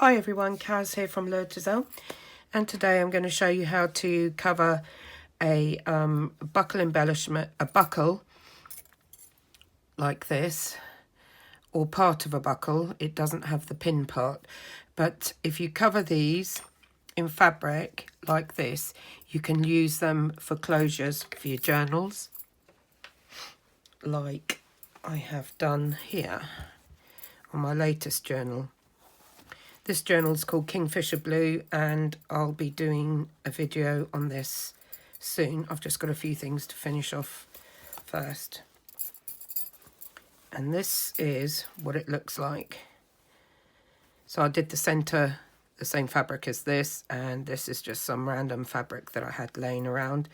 Hi everyone, Kaz here from Learn to Sew, and today I'm going to show you how to cover a buckle embellishment, a buckle like this, or part of a buckle. It doesn't have the pin part, but if you cover these in fabric like this, you can use them for closures for your journals, like I have done here on my latest journal. This journal is called Kingfisher Blue, and I'll be doing a video on this soon. I've just got a few things to finish off first. And this is what it looks like. So I did the centre, the same fabric as this, and this is just some random fabric that I had laying around.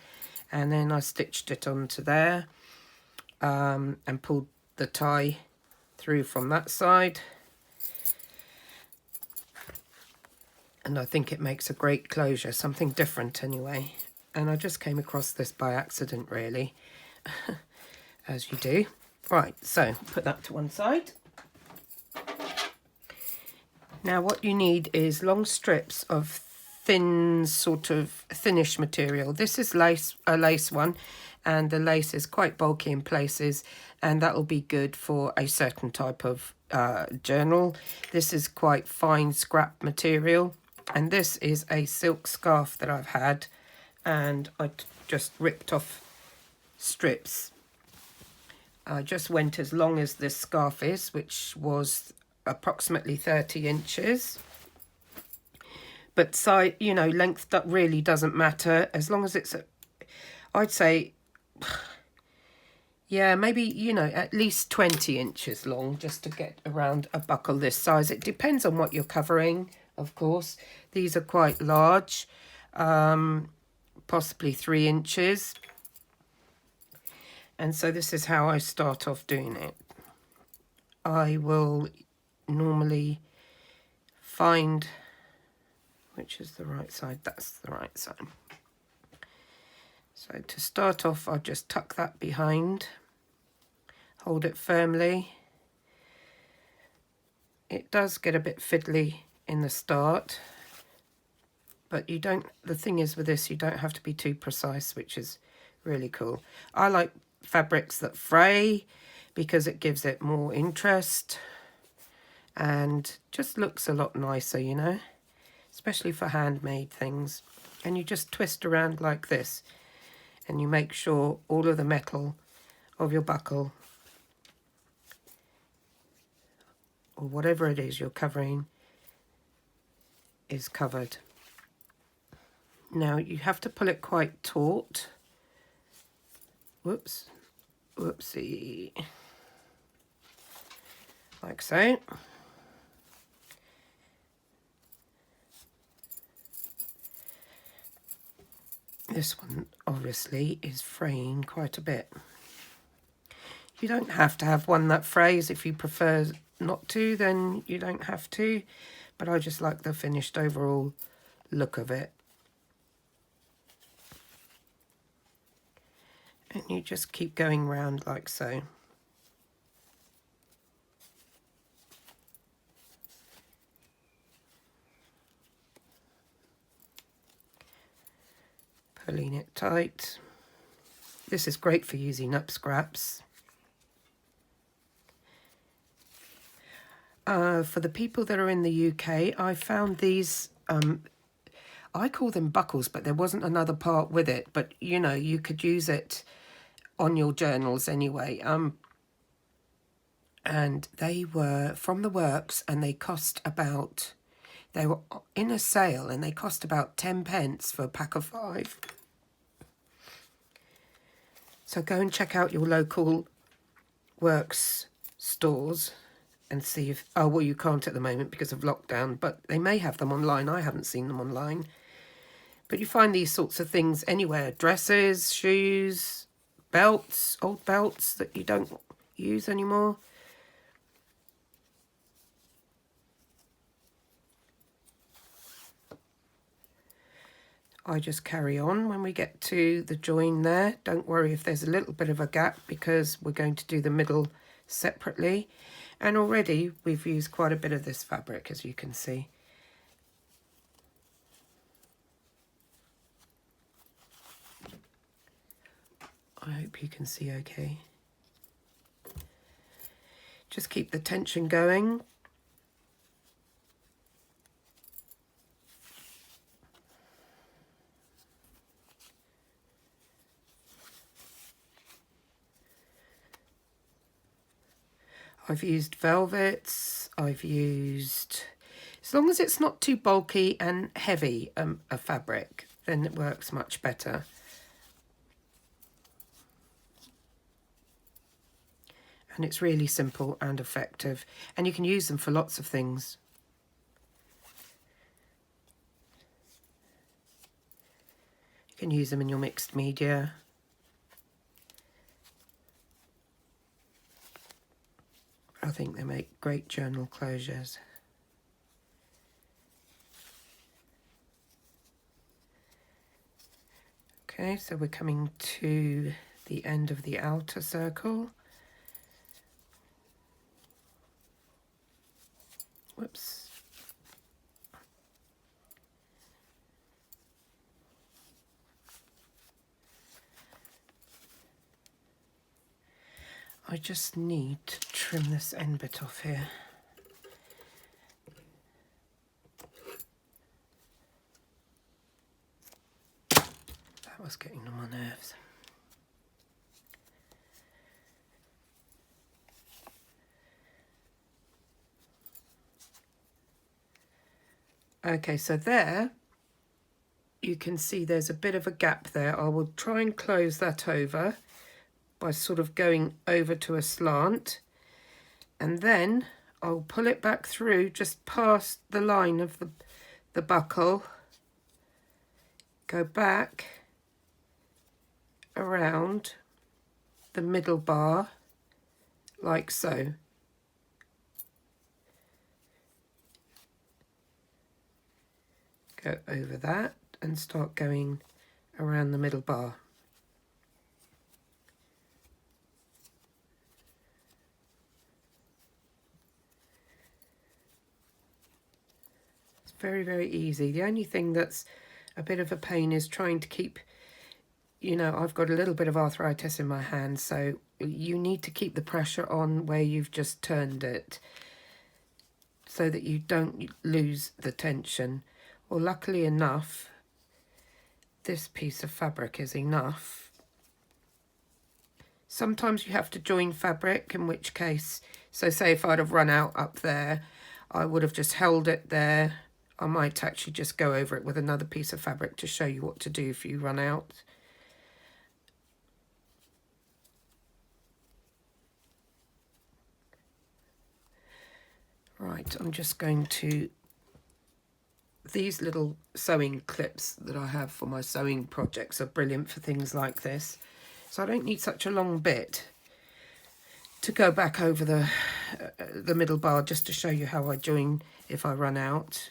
And then I stitched it onto there and pulled the tie through from that side. And I think it makes a great closure, something different anyway. And I just came across this by accident, really, as you do. Right, so put that to one side. Now what you need is long strips of thin, sort of thinnish material. This is lace, a lace one, and the lace is quite bulky in places, and that will be good for a certain type of journal. This is quite fine scrap material. And this is a silk scarf that I've had, and I just ripped off strips. I just went as long as this scarf is, which was approximately 30 inches. But size, you know, length that really doesn't matter as long as it's, I'd say, yeah, maybe, you know, at least 20 inches long just to get around a buckle this size. It depends on what you're covering. Of course, these are quite large, possibly 3 inches. And so this is how I start off doing it. I will normally find, which is the right side, that's the right side. So to start off, I'll just tuck that behind, hold it firmly. It does get a bit fiddly in the start, but you don't, the thing is with this, you don't have to be too precise, which is really cool. I like fabrics that fray because it gives it more interest and just looks a lot nicer, you know, especially for handmade things. And you just twist around like this, and you make sure all of the metal of your buckle, or whatever it is you're covering, is covered. Now you have to pull it quite taut. Whoops, whoopsie, like so. This one obviously is fraying quite a bit. You don't have to have one that frays. If you prefer not to, then you don't have to, but I just like the finished overall look of it. And you just keep going round like so. Pulling it tight. This is great for using up scraps. For the people that are in the UK, I found these, I call them buckles, but there wasn't another part with it. But, you know, you could use it on your journals anyway. And they were from the works, and they cost about, they were in a sale, and they cost about 10 pence for a pack of 5. So go and check out your local works stores and see if, oh, well, you can't at the moment because of lockdown, but they may have them online. I haven't seen them online. But you find these sorts of things anywhere. Dresses, shoes, belts, old belts that you don't use anymore. I just carry on when we get to the join there. Don't worry if there's a little bit of a gap because we're going to do the middle separately. And already we've used quite a bit of this fabric, as you can see. I hope you can see okay. Just keep the tension going. I've used velvets, I've used, as long as it's not too bulky and heavy a fabric, then it works much better. And it's really simple and effective, and you can use them for lots of things. You can use them in your mixed media. I think they make great journal closures. Okay, so we're coming to the end of the outer circle. Whoops. I just need to trim this end bit off here. That was getting on my nerves. Okay, so there you can see there's a bit of a gap there. I will try and close that over by sort of going over to a slant, and then I'll pull it back through just past the line of the buckle, go back around the middle bar like so. Go over that and start going around the middle bar. Very, very easy. The only thing that's a bit of a pain is trying to keep, you know, I've got a little bit of arthritis in my hand, so you need to keep the pressure on where you've just turned it so that you don't lose the tension. Well, luckily enough, this piece of fabric is enough. Sometimes you have to join fabric, in which case, so say if I'd have run out up there, I would have just held it there. I might actually just go over it with another piece of fabric to show you what to do if you run out. Right, I'm just going to, these little sewing clips that I have for my sewing projects are brilliant for things like this. So I don't need such a long bit to go back over the middle bar, just to show you how I join if I run out.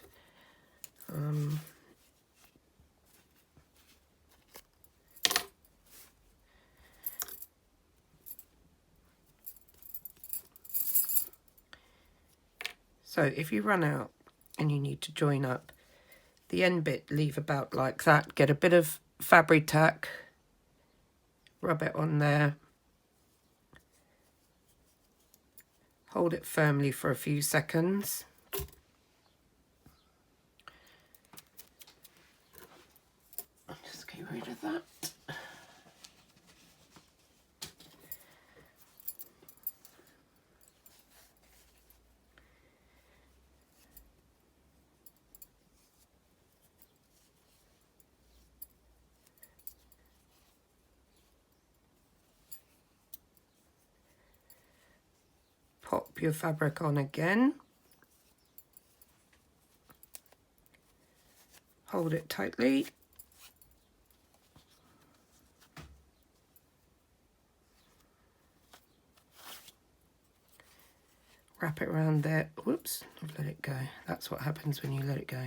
So if you run out and you need to join up, the end bit leave about like that. Get a bit of Fabri-Tac, rub it on there, hold it firmly for a few seconds. I'll just get rid of that. Pop your fabric on again. Hold it tightly. Wrap it around there. Whoops, I've let it go. That's what happens when you let it go.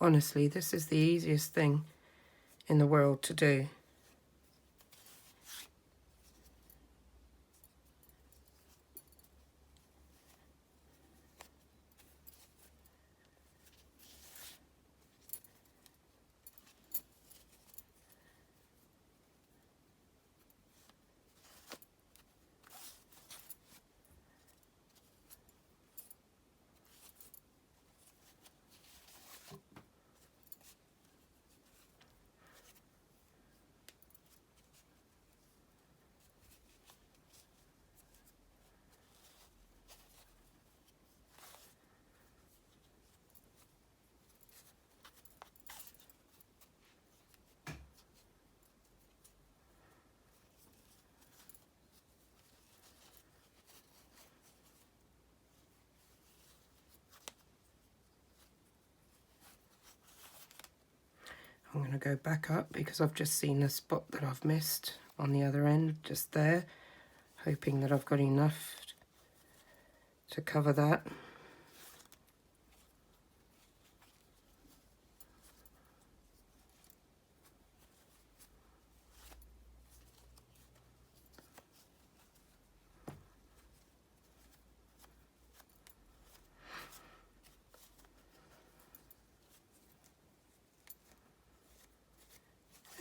Honestly, this is the easiest thing in the world to do. I'm going to go back up because I've just seen a spot that I've missed on the other end, just there, hoping that I've got enough to cover that.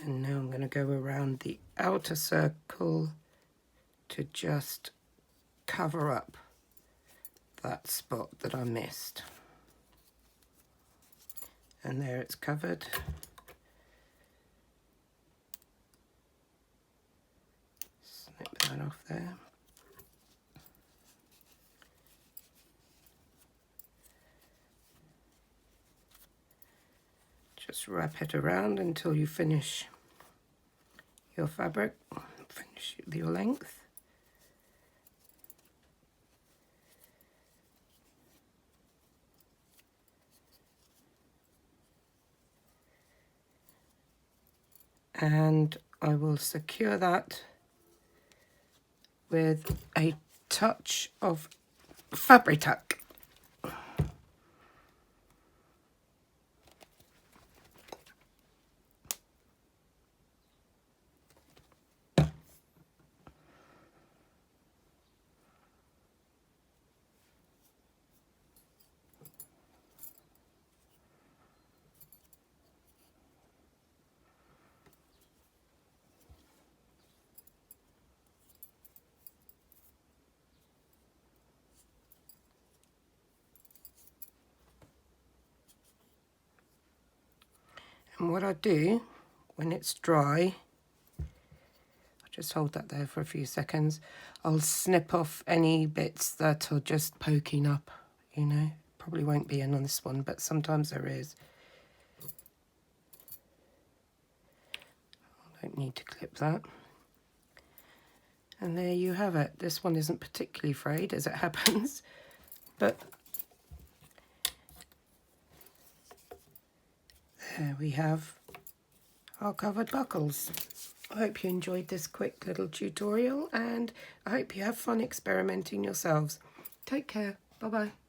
And now I'm going to go around the outer circle to just cover up that spot that I missed. And there it's covered. Snip that off there. Just wrap it around until you finish your fabric, finish your length. And I will secure that with a touch of Fabri-Tac. And what I do when it's dry, I'll just hold that there for a few seconds, I'll snip off any bits that are just poking up, you know. Probably won't be in on this one, but sometimes there is. I don't need to clip that. And there you have it. This one isn't particularly frayed as it happens, but there we have our covered buckles. I hope you enjoyed this quick little tutorial, and I hope you have fun experimenting yourselves. Take care. Bye-bye.